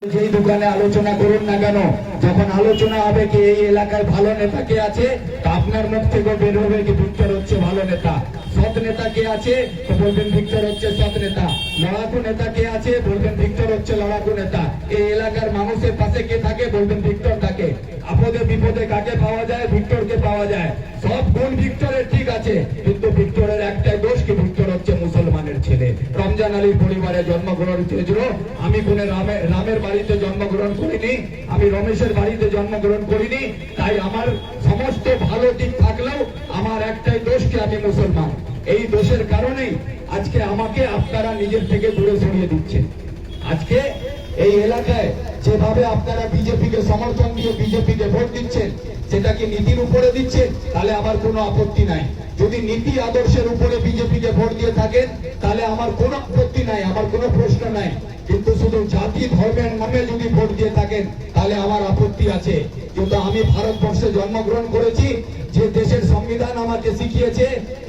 যেই দোকানে আলোচনা করুন না কেন, যখন আলোচনা হবে কি এই এলাকায় ভালো নেতা কে আছে, তা আপনার মুখ থেকে বের হবে কি ভিক্টর হচ্ছে ভালো নেতা। সৎ নেতা কে আছে তো বলবেন ভিক্টর হচ্ছে সৎ নেতা। লড়াকু নেতা কে আছে বলবেন ভিক্টর হচ্ছে লড়াকু নেতা। এই এলাকার মানুষের পাশে কে থাকে বলবেন ভিক্টর থাকে। আপদে বিপদে কাকে পাওয়া যায়? ভিক্টরকে পাওয়া যায়। সব গুণ ভিক্টরের ঠিক আছে, কিন্তু ভিক্টরের একটাই দোষ কি ভিক্টর হচ্ছে মুসলমানের ছেলে। রমজান আলীর পরিবারে জন্মগ্রহণ করেছিল। আমি কোন রামের বাড়িতে জন্মগ্রহণ করিনি, আমি রমেশের বাড়িতে জন্মগ্রহণ করিনি। তাই আমার সমস্ত ভালো দিক থাকলেও আমার একটাই দোষ কি আমি মুসলমান। এই দোষের কারণেই আজকে আমাকে আপনারা নিজের থেকে দূরে সরিয়ে দিচ্ছেন। আজকে এই এলাকায় যেভাবে আপনারা বিজেপিকে সমর্থন দিয়ে বিজেপিকে ভোট দিচ্ছেন, সেটা কি নীতির উপরে দিচ্ছেন? তাহলে আমার কোনো আপত্তি নাই। যদি নীতি আদর্শের উপরে বিজেপিকে ভোট দিয়ে থাকেন তাহলে আমার কোনো আপত্তি নাই, আমার কোনো প্রশ্ন নাই। কিন্তু শুধু জাতি ধর্মের নামে যদি ভোট দিয়ে থাকেন তাহলে আমার আপত্তি আছে। কিন্তু আমি ভারতবর্ষে জন্মগ্রহণ করেছি, যে দেশের সংবিধান আমাকে শিখিয়েছে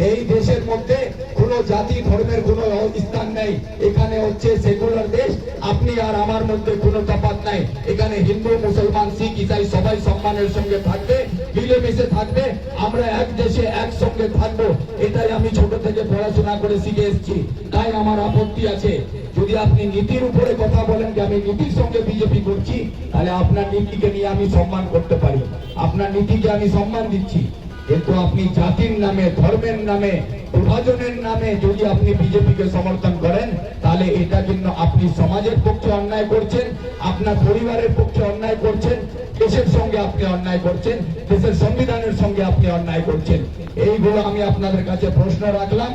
এই দেশের মধ্যে কোনো জাতি ধর্মের কোনো স্থান নেই। এখানে হচ্ছে সেকুলার দেশ। আপনি আর আমার মধ্যে কোনো তফাৎ নাই। এখানে হিন্দু মুসলমান শিখ ইসাই সবাই সম্মানের সঙ্গে থাকবে, মিলেমিশে থাকবে। আমরা এক দেশে একসঙ্গে থাকবো, এটাই আমি ছোট থেকে পড়াশোনা করে শিখে এসেছি। তাই আমার আপত্তি আছে। যদি আপনি নীতির উপরে কথা বলেন যে আমি নীতির সঙ্গে বিজেপি করছি, তাহলে আপনার নীতিকে নিয়ে আমি সম্মান করতে পারি, আপনার নীতিকে আমি সম্মান দিচ্ছি। কিন্তু আপনি জাতির নামে ধর্মের নামে বিভাজনের নামে যদি আপনি বিজেপিকে সমর্থন করেন, তাহলে এটা কিন্তু আপনি সমাজের পক্ষে অন্যায় করছেন, আপনার পরিবারের পক্ষে অন্যায় করছেন, দেশের সঙ্গে আপনি অন্যায় করছেন, দেশের সংবিধানের সঙ্গে আপনি অন্যায় করছেন। এইগুলো আমি আপনাদের কাছে প্রশ্ন রাখলাম।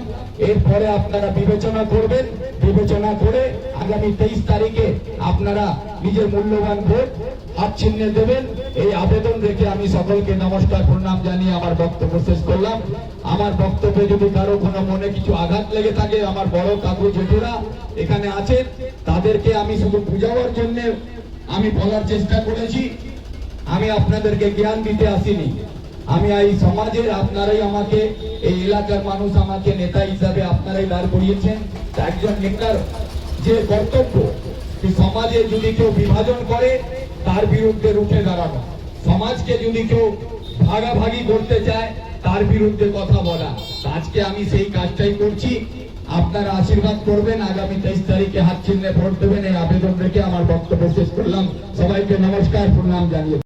এরপরে আপনারা বিবেচনা করবেন, বিবেচনা করে আগামী 23 তারিখে আপনারা নিজের মূল্যবান ভোট হাত চিহ্নে দেবেন। এই আবেদন রেখে আমি সকলকে নমস্কার প্রণাম জানিয়ে আমার বক্তব্য শেষ করলাম। আমার বক্তব্যে যদি কারো কোনো মনে কিছু আঘাত লেগে থাকে, আমার বড় কাকু জেঠুরা এখানে আছেন, তাদেরকে আমি শুধু বুঝাবার জন্য আমি বলার চেষ্টা করেছি। আমি আপনাদেরকে জ্ঞান দিতে আসিনি। আমি এই সমাজের, আপনারাই আমাকে, এই এলাকার মানুষ আমাকে নেতা হিসাবে আপনারাই দাঁড় করিয়েছেন। একজন নেতার যে কর্তব্য, সমাজে যদি কেউ বিভাজন করে তার বিরুদ্ধে রুখে দাঁড়ানো, সমাজকে যদি কেউ ভাগাভাগি করতে চায় তার বিরুদ্ধে কথা বলা। আজকে আমি সেই কাজটাই করছি। আপনারা আশীর্বাদ করবেন, আগামী 23 তারিখে হাত চিহ্নে ভোট দেবেন। এই আবেদন রেখে আমার বক্তব্য শেষ করলাম। সবাইকে নমস্কার প্রণাম জানিয়ে।